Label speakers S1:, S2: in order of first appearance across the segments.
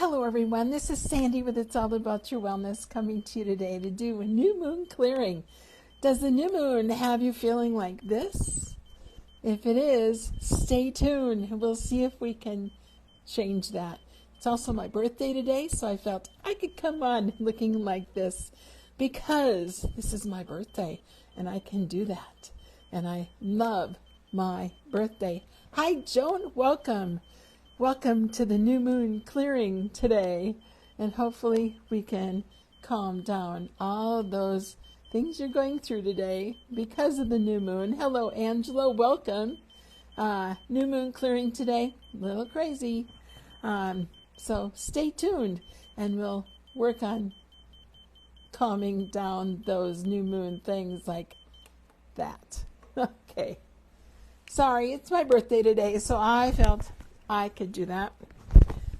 S1: Hello everyone, this is Sandy with It's All About Your Wellness coming to you today to do a new moon clearing. Does the new moon have you feeling like this? If it is, stay tuned. We'll see if we can change that. It's also my birthday today, so I felt I could come on looking like this because this is my birthday and I can do that. And I love my birthday. Hi Joan, welcome. Welcome to the new moon clearing today, and hopefully we can calm down all of those things you're going through today because of the new moon. Hello, Angela. Welcome. New moon clearing today. A little crazy. So stay tuned, and we'll work on calming down those new moon things like that. Okay. Sorry, it's my birthday today, so I felt I could do that.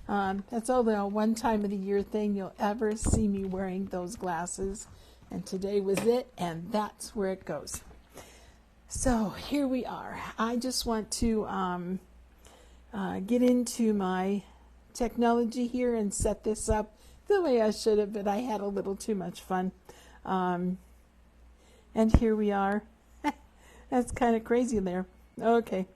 S1: That's only a one time of the year thing you'll ever see me wearing those glasses. And today was it, and that's where it goes. So here we are. I just want to get into my technology here and set this up the way I should have, but I had a little too much fun. And here we are. That's kind of crazy there. Okay.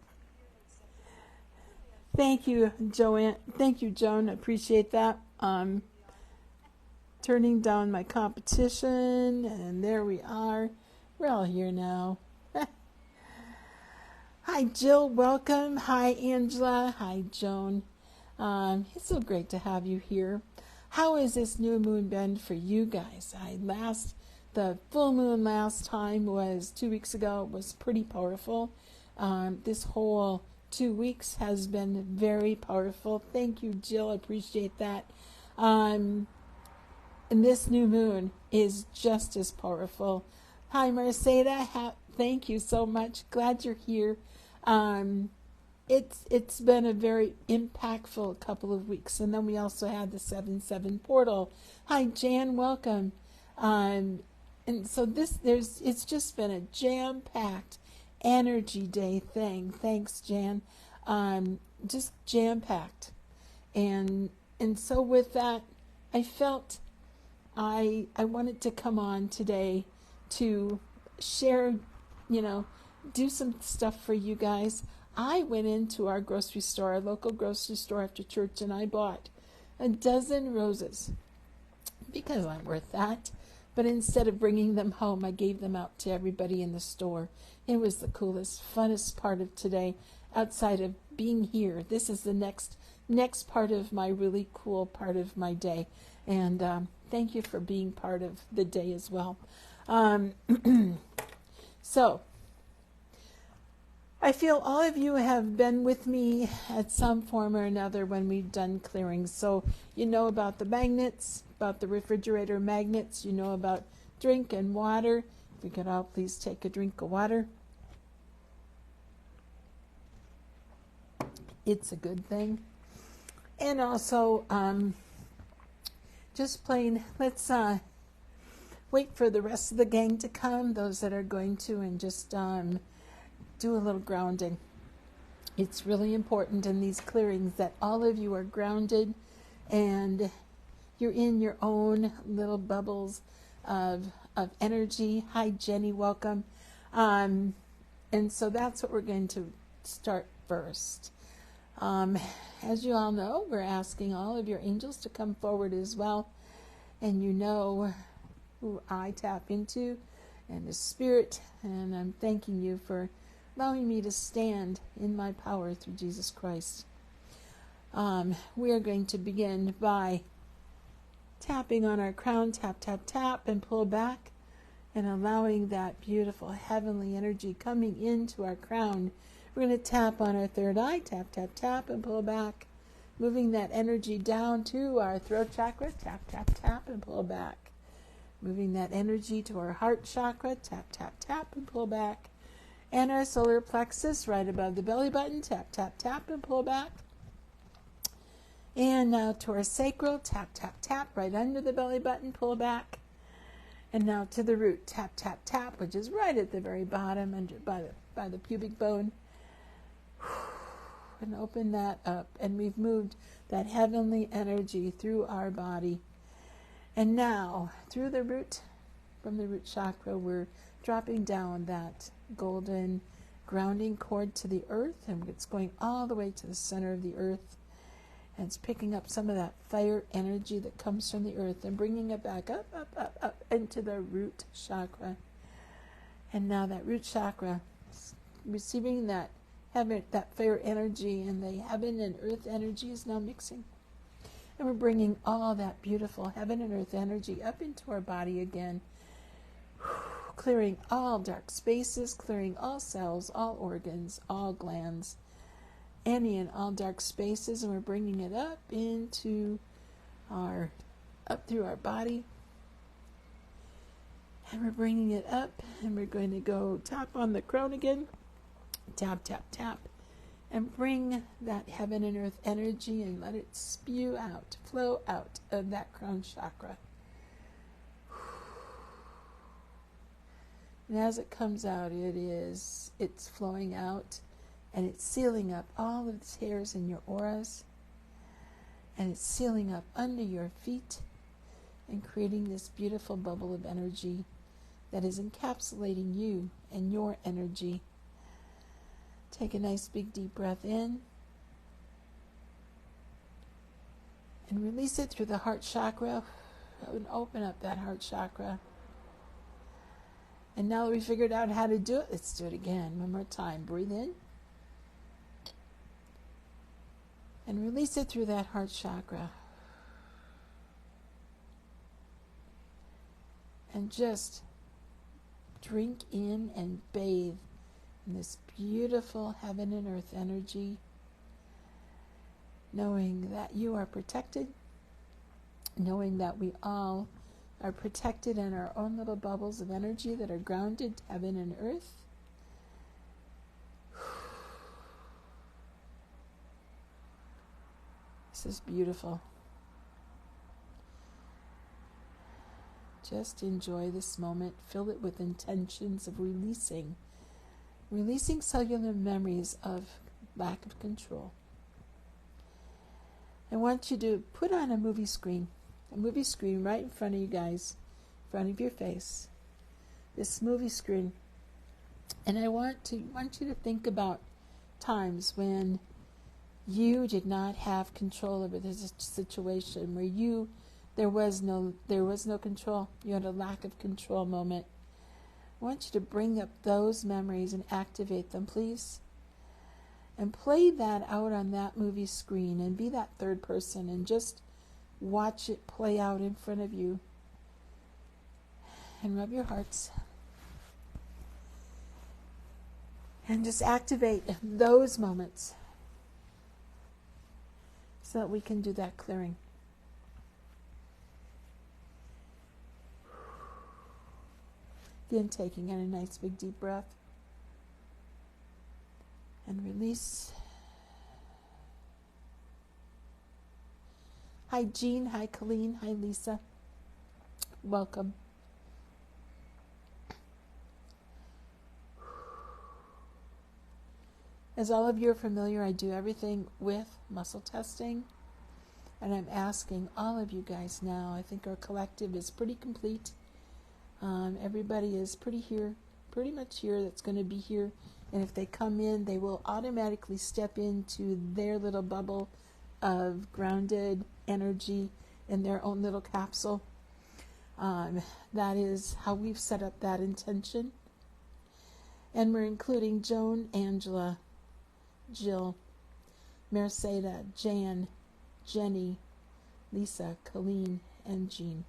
S1: Thank you, Joanne. Thank you, Joan. Appreciate that. Turning down my competition, and there we are. We're all here now. Hi, Jill. Welcome. Hi, Angela. Hi, Joan. It's so great to have you here. How has this new moon been for you guys? The full moon last time was 2 weeks ago. It was pretty powerful. This whole 2 weeks has been very powerful. Thank you, Jill. I appreciate that. And this new moon is just as powerful. Hi, Mercedes. Thank you so much. Glad you're here. It's been a very impactful couple of weeks. And then we also had the 7/7 portal. Hi, Jan. Welcome. And so it's just been a jam-packed energy day thing. Thanks, Jan. Just jam-packed. And so with that, I felt I wanted to come on today to share, do some stuff for you guys. I went into our grocery store, our local grocery store after church, and I bought a dozen roses because I'm worth that. But instead of bringing them home, I gave them out to everybody in the store. It was the coolest, funnest part of today, outside of being here. This is the next part of my really cool part of my day. And thank you for being part of the day as well. So, I feel all of you have been with me at some form or another when we've done clearings. So you know about the magnets, about the refrigerator magnets. You know about drink and water. If we could all please take a drink of water. It's a good thing. And also, just plain, let's wait for the rest of the gang to come, those that are going to, and just do a little grounding. It's really important in these clearings that all of you are grounded and you're in your own little bubbles of energy. Hi, Jenny, welcome. And so that's what we're going to start first. As you all know, we're asking all of your angels to come forward as well. And you know who I tap into, and the Spirit. And I'm thanking you for allowing me to stand in my power through Jesus Christ. We are going to begin by tapping on our crown, tap, tap, tap, and pull back, and allowing that beautiful heavenly energy coming into our crown. We're going to tap on our third eye, tap, tap, tap, and pull back, moving that energy down to our throat chakra, tap, tap, tap, and pull back. Moving that energy to our heart chakra, tap, tap, tap, and pull back. And our solar plexus right above the belly button, tap, tap, tap, and pull back. And now to our sacral, tap, tap, tap, right under the belly button, pull back. And now to the root, tap, tap, tap, which is right at the very bottom, by the pubic bone. And open that up. And we've moved that heavenly energy through our body. And now, through the root, from the root chakra, we're dropping down that golden grounding cord to the earth. And it's going all the way to the center of the earth. And it's picking up some of that fire energy that comes from the earth and bringing it back up, up, up, up into the root chakra. And now that root chakra is receiving that heaven, that fire energy, and the heaven and earth energy is now mixing. And we're bringing all that beautiful heaven and earth energy up into our body again, clearing all dark spaces, clearing all cells, all organs, all glands, any and all dark spaces, and we're bringing it up into up through our body. And we're bringing it up, and we're going to go tap on the crown again. Tap, tap, tap. And bring that heaven and earth energy and let it spew out, flow out of that crown chakra. And as it comes out, it's flowing out, and it's sealing up all of the hairs in your auras. And it's sealing up under your feet and creating this beautiful bubble of energy that is encapsulating you and your energy. Take a nice big deep breath in and release it through the heart chakra and open up that heart chakra. And now that we figured out how to do it, let's do it again. One more time. Breathe in and release it through that heart chakra. And just drink in and bathe in this beautiful heaven and earth energy, knowing that you are protected, knowing that we all are protected in our own little bubbles of energy that are grounded to heaven and earth. This is beautiful. Just enjoy this moment. Fill it with intentions of releasing cellular memories of lack of control. I want you to put on a movie screen right in front of you guys, in front of your face, this movie screen. And I want you to think about times when you did not have control over this situation, where there was no control. You had a lack of control moment. I want you to bring up those memories and activate them, please. And play that out on that movie screen and be that third person and just watch it play out in front of you. And rub your hearts. And just activate those moments so that we can do that clearing. Again, taking in a nice big deep breath. And release. Hi Jean, hi Colleen, hi Lisa. Welcome. As all of you are familiar, I do everything with muscle testing. And I'm asking all of you guys now, I think our collective is pretty complete. Everybody is pretty much here that's going to be here. And if they come in, they will automatically step into their little bubble of grounded energy in their own little capsule. That is how we've set up that intention. And we're including Joan, Angela, Jill, Merceda, Jan, Jenny, Lisa, Colleen, and Jean.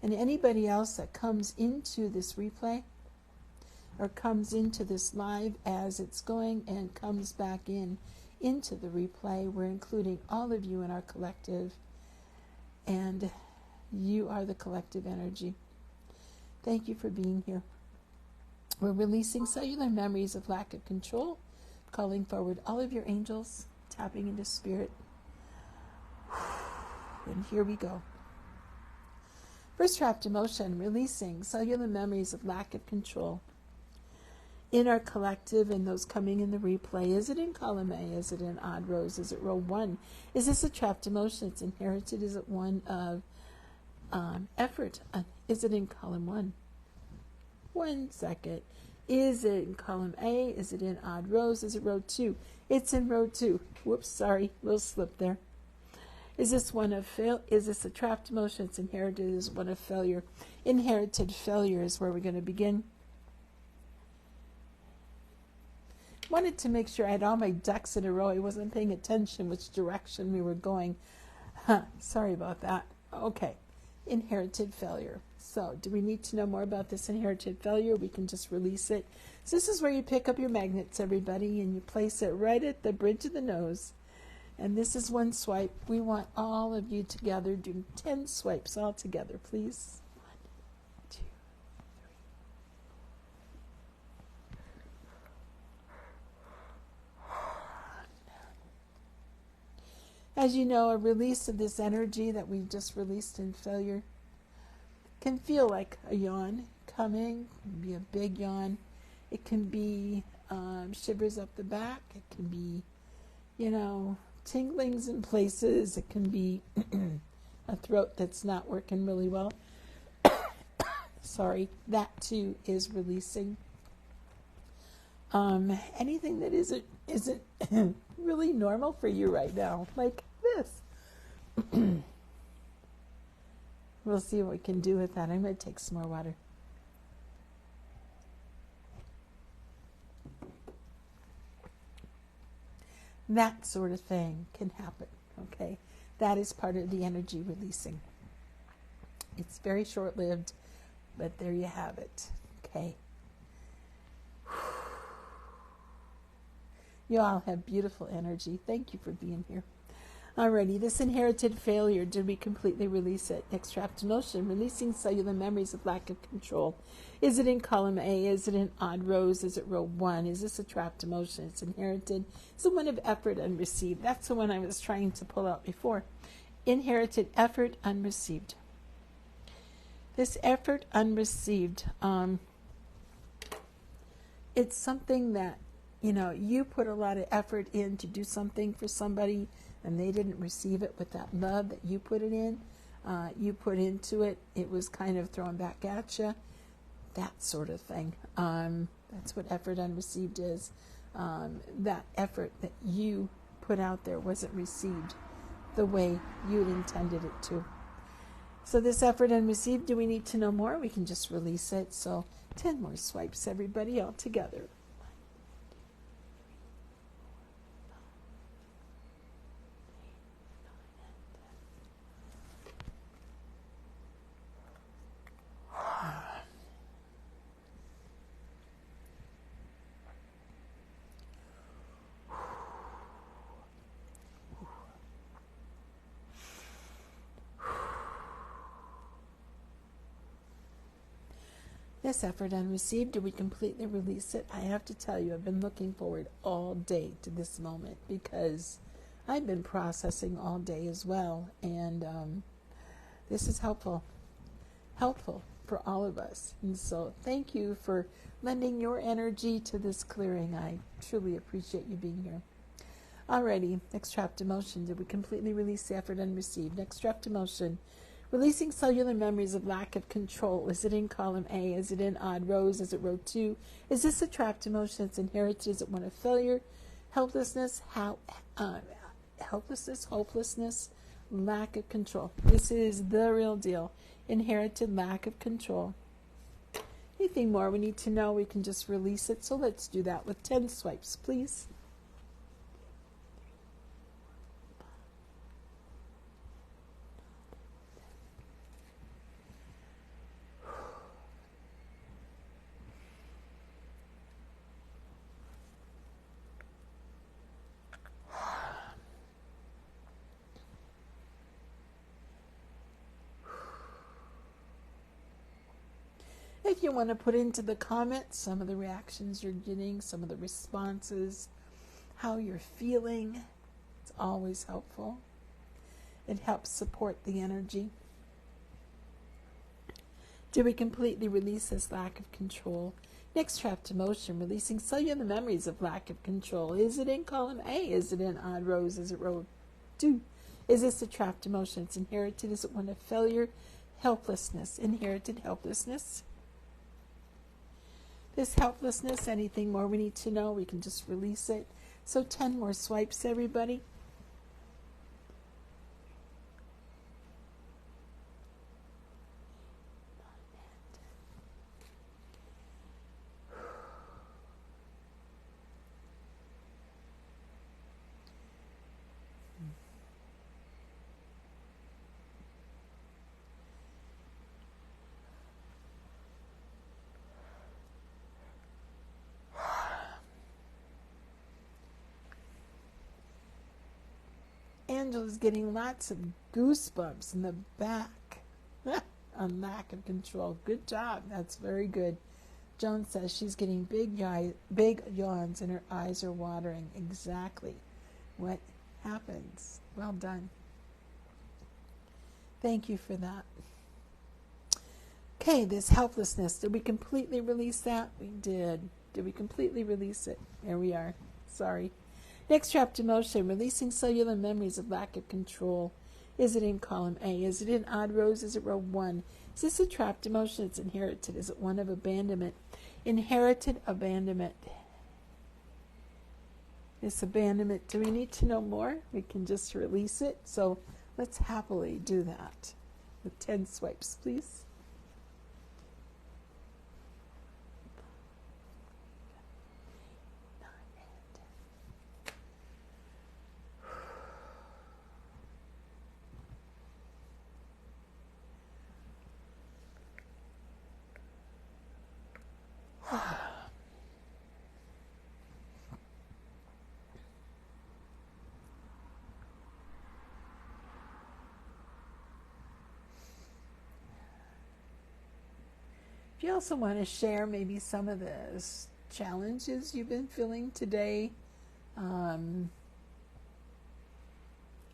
S1: And anybody else that comes into this replay or comes into this live as it's going and comes back into the replay, we're including all of you in our collective, and you are the collective energy. Thank you for being here. We're releasing cellular memories of lack of control, calling forward all of your angels, tapping into spirit. And here we go. First trapped emotion, releasing cellular memories of lack of control. in our collective and those coming in the replay? Is it in column A? Is it in odd rows? Is it row 1? Is this a trapped emotion? It's inherited. Is it one of effort? Is it in column 1? 1 second. Is it in column A? Is it in odd rows? Is it row 2? It's in row 2. Whoops, sorry, little slip there. Is this one of is this a trapped emotion? It's inherited. Is one of failure? Inherited failure is where we're going to begin. Wanted to make sure I had all my ducks in a row. I wasn't paying attention which direction we were going. Sorry about that. Okay, inherited failure. So do we need to know more about this inherited failure? We can just release it. So this is where you pick up your magnets, everybody, and you place it right at the bridge of the nose. And this is 1 swipe. We want all of you together. Do 10 swipes all together, please. 1, 2, 3. As you know, a release of this energy that we just released in failure can feel like a yawn coming. It can be a big yawn. It can be shivers up the back. It can be, tinglings in places. It can be a throat that's not working really well. Sorry, that too is releasing. Anything that isn't really normal for you right now, like this. We'll see what we can do with that. I'm going to take some more water. That sort of thing can happen, okay? That is part of the energy releasing. It's very short-lived, but there you have it, okay? You all have beautiful energy. Thank you for being here. Alrighty, this inherited failure, did we completely release it? Next, trapped emotion, releasing cellular memories of lack of control. Is it in column A? Is it in odd rows? Is it row 1? Is this a trapped emotion? It's inherited. It's the one of effort unreceived. That's the one I was trying to pull out before. Inherited effort unreceived. This effort unreceived, it's something that, you put a lot of effort in to do something for somebody, and they didn't receive it with that love that you put it in. You put into it. It was kind of thrown back at you. That sort of thing. That's what effort unreceived is. That effort that you put out there wasn't received the way you'd intended it to. So this effort unreceived, do we need to know more? We can just release it. So 10 more swipes, everybody, all together. This effort unreceived, do we completely release it? I have to tell you, I've been looking forward all day to this moment because I've been processing all day as well. And this is helpful for all of us. And so thank you for lending your energy to this clearing. I truly appreciate you being here. Alrighty, next trapped emotion. Did we completely release the effort unreceived? Next trapped emotion. Releasing cellular memories of lack of control. Is it in column A? Is it in odd rows? Is it row 2? Is this a trapped emotion that's inherited? Is it one of failure, helplessness, hopelessness, lack of control? This is the real deal. Inherited lack of control. Anything more we need to know, we can just release it. So let's do that with 10 swipes, please. If you want to put into the comments some of the reactions you're getting, some of the responses, how you're feeling, it's always helpful. It helps support the energy. Did we completely release this lack of control? Next, trapped emotion, releasing cellular memories of lack of control. Is it in column A? Is it in odd rows? Is it row 2? Is this a trapped emotion? It's inherited. Is it one of failure, helplessness, inherited helplessness? This helplessness, anything more we need to know, we can just release it. So 10 more swipes, everybody. Angela's getting lots of goosebumps in the back on lack of control. Good job. That's very good. Joan says she's getting big yawns and her eyes are watering. Exactly what happens. Well done. Thank you for that. Okay, this helplessness. Did we completely release that? We did. Did we completely release it? There we are. Sorry. Next, trapped emotion, releasing cellular memories of lack of control. Is it in column A? Is it in odd rows? Is it row 1? Is this a trapped emotion? It's inherited. Is it one of abandonment? Inherited abandonment. This abandonment, do we need to know more? We can just release it. So let's happily do that with 10 swipes, please. If you also want to share maybe some of the challenges you've been feeling today, I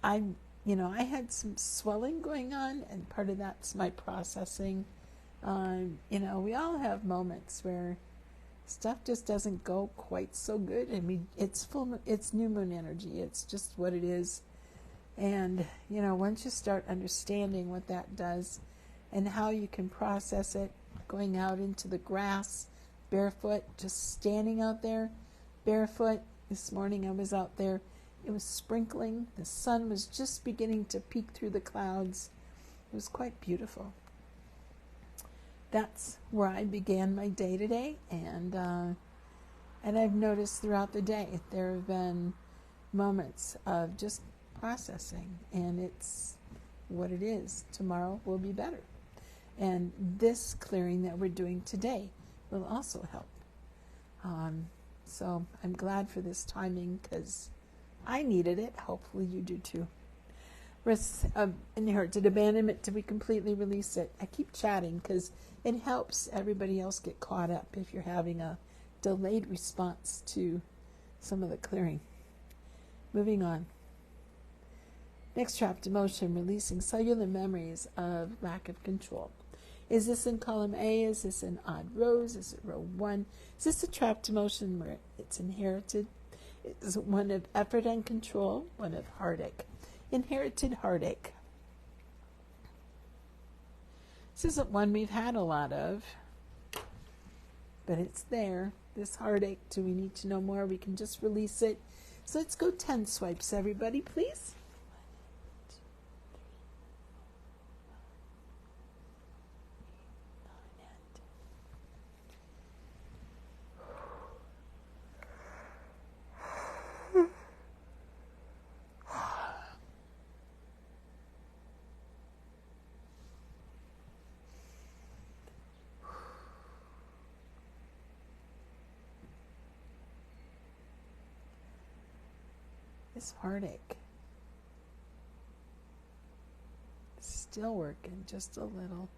S1: had some swelling going on, and part of that's my processing. We all have moments where stuff just doesn't go quite so good. I mean, it's new moon energy. It's just what it is. And, once you start understanding what that does and how you can process it, going out into the grass, barefoot, just standing out there, barefoot. This morning I was out there. It was sprinkling. The sun was just beginning to peek through the clouds. It was quite beautiful. That's where I began my day today, and I've noticed throughout the day there have been moments of just processing, and it's what it is. Tomorrow will be better. And this clearing that we're doing today will also help. So I'm glad for this timing because I needed it. Hopefully you do too. Inherited abandonment. Did we completely release it? I keep chatting because it helps everybody else get caught up if you're having a delayed response to some of the clearing. Moving on. Next, trapped emotion, releasing cellular memories of lack of control. Is this in column A? Is this in odd rows? Is it row 1? Is this a trapped emotion where it's inherited? Is it one of effort and control? One of heartache? Inherited heartache. This isn't one we've had a lot of, but it's there. This heartache, do we need to know more? We can just release it. So let's go 10 swipes, everybody, please. This heartache. Still working just a little.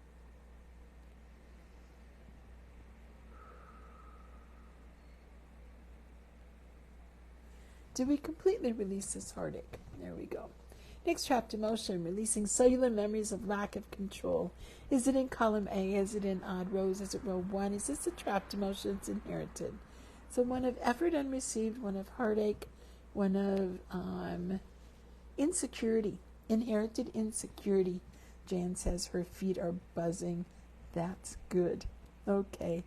S1: Did we completely release this heartache? There we go. Next, trapped emotion, releasing cellular memories of lack of control. Is it in column A? Is it in odd rows? Is it row 1? Is this a trapped emotion that's inherited? So one of effort unreceived, one of heartache, one of insecurity, inherited insecurity. Jan says her feet are buzzing. That's good. Okay.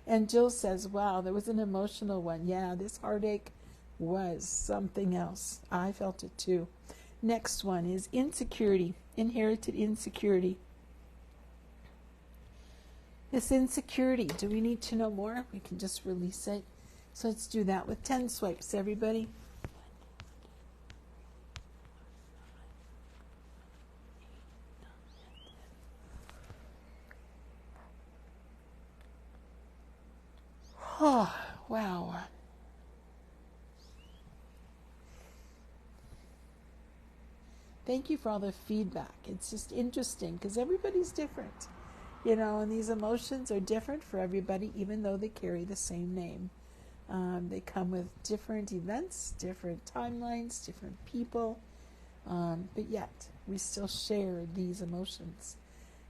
S1: And Jill says, wow, there was an emotional one. Yeah, this heartache was something else. I felt it too. Next one is insecurity, inherited insecurity. This insecurity, do we need to know more? We can just release it. So let's do that with 10 swipes, everybody. Oh, wow. Thank you for all the feedback. It's just interesting because everybody's different, and these emotions are different for everybody, even though they carry the same name. They come with different events, different timelines, different people, but yet we still share these emotions.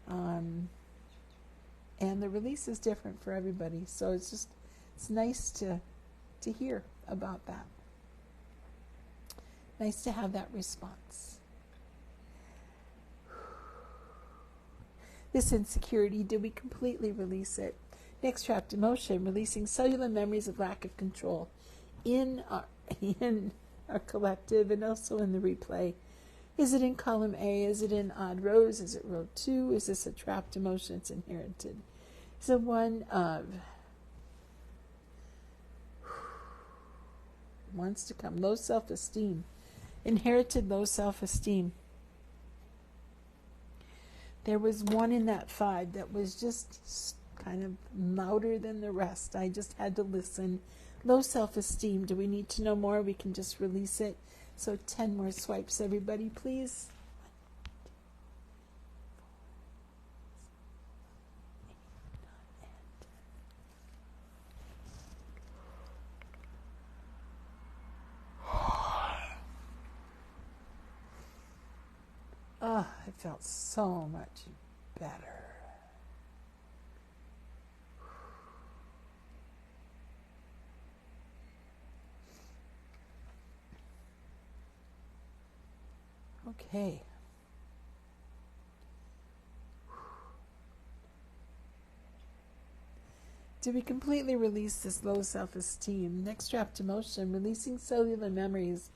S1: And the release is different for everybody. So it's nice to hear about that. Nice to have that response. This insecurity, did we completely release it? Next, trapped emotion, releasing cellular memories of lack of control in our collective and also in the replay. Is it in column A? Is it in odd rows? Is it row 2? Is this a trapped emotion? It's inherited. Is it one of wants to come low self-esteem, inherited low self-esteem. There was one in that 5 that was just kind of louder than the rest. I just had to listen. Low self-esteem. Do we need to know more? We can just release it. So 10 more swipes, everybody, please. Oh, it felt so much better. Okay. Did we completely release this low self-esteem? Next, trapped emotion, releasing cellular memories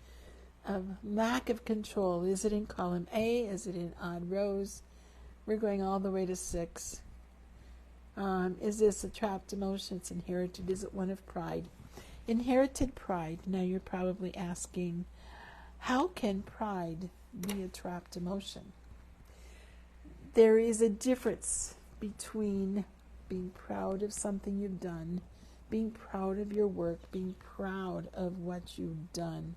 S1: of lack of control. Is it in column A? Is it in odd rows? We're going all the way to 6. Is this a trapped emotion? It's inherited. Is it one of pride? Inherited pride. Now you're probably asking, how can pride be a trapped emotion? There is a difference between being proud of something you've done, being proud of your work, being proud of what you've done.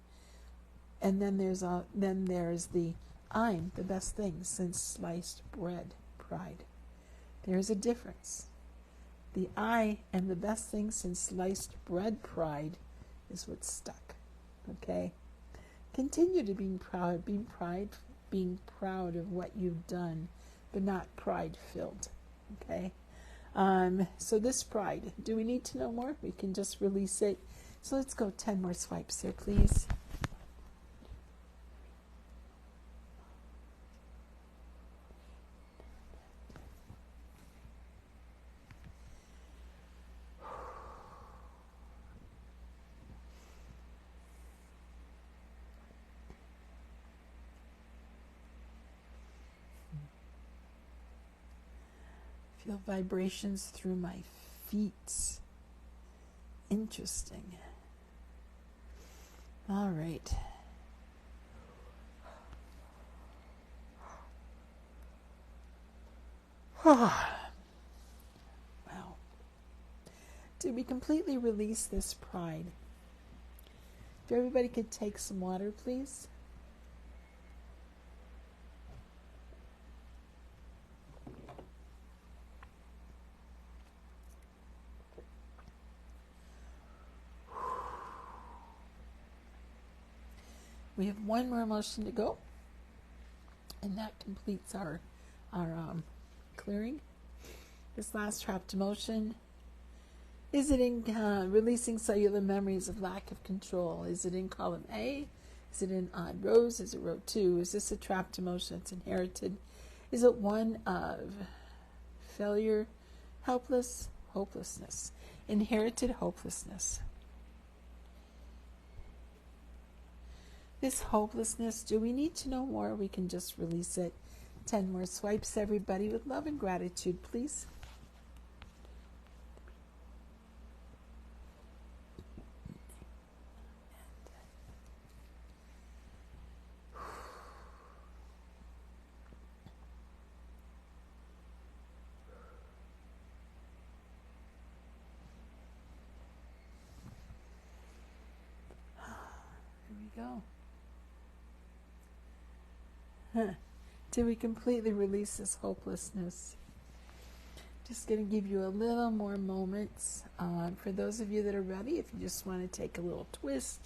S1: And then there's the I'm the best thing since sliced bread pride. There's a difference. The I am the best thing since sliced bread pride is what's stuck. Okay? Continue to being proud of what you've done, but not pride-filled. Okay? So this pride, do we need to know more? We can just release it. So let's go 10 more swipes there, please. Feel vibrations through my feet. Interesting. All right. Wow. Did we completely release this pride? If everybody could take some water, please. We have one more emotion to go. And that completes our clearing. This last trapped emotion. Is it in releasing cellular memories of lack of control? Is it in column A? Is it in odd rows? Is it row 2? Is this a trapped emotion that's inherited? Is it one of failure, hopelessness, inherited hopelessness? This hopelessness, do we need to know more? We can just release it. 10 more swipes, everybody, with love and gratitude, please. Here we go. Till we completely release this hopelessness. Just going to give you a little more moments. For those of you that are ready, if you just want to take a little twist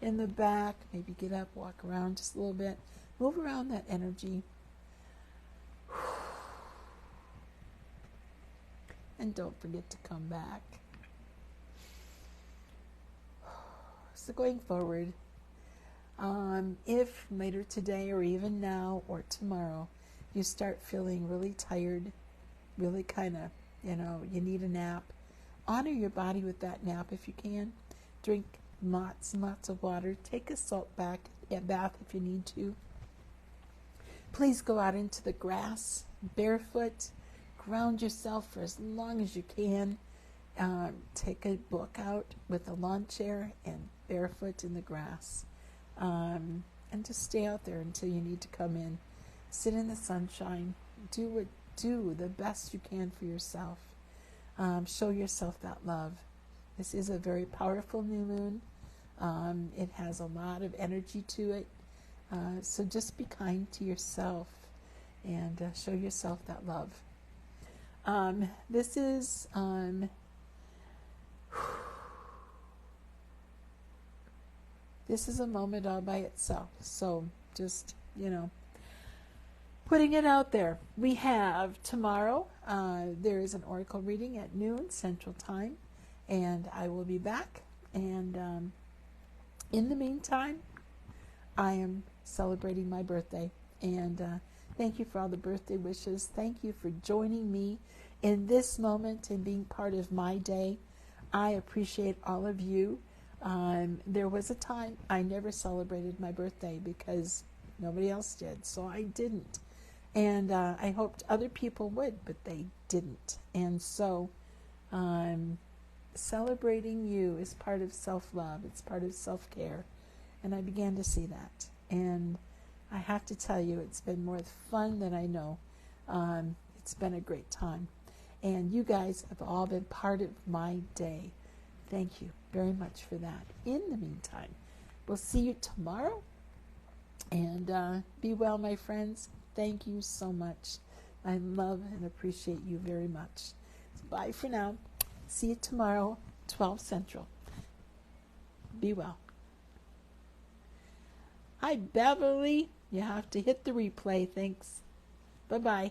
S1: in the back, maybe get up, walk around just a little bit, move around that energy. And don't forget to come back. So going forward, if later today or even now or tomorrow you start feeling really tired, really kind of, you need a nap, honor your body with that nap if you can. Drink lots and lots of water. Take a salt bath if you need to. Please go out into the grass barefoot. Ground yourself for as long as you can. Take a book out with a lawn chair and barefoot in the grass. And just stay out there until you need to come in. Sit in the sunshine. Do the best you can for yourself. Show yourself that love. This is a very powerful new moon. It has a lot of energy to it. So just be kind to yourself and show yourself that love. This is this is a moment all by itself. So just, putting it out there. We have tomorrow, there is an oracle reading at noon Central Time, and I will be back. And in the meantime, I am celebrating my birthday. And thank you for all the birthday wishes. Thank you for joining me in this moment and being part of my day. I appreciate all of you. There was a time I never celebrated my birthday because nobody else did, so I didn't. And I hoped other people would, but they didn't. And so celebrating you is part of self-love. It's part of self-care. And I began to see that. And I have to tell you, it's been more fun than I know. It's been a great time. And you guys have all been part of my day. Thank you very much for that. In the meantime, we'll see you tomorrow. And be well, my friends. Thank you so much. I love and appreciate you very much. Bye for now. See you tomorrow, 12 Central. Be well. Hi, Beverly. You have to hit the replay. Thanks. Bye-bye.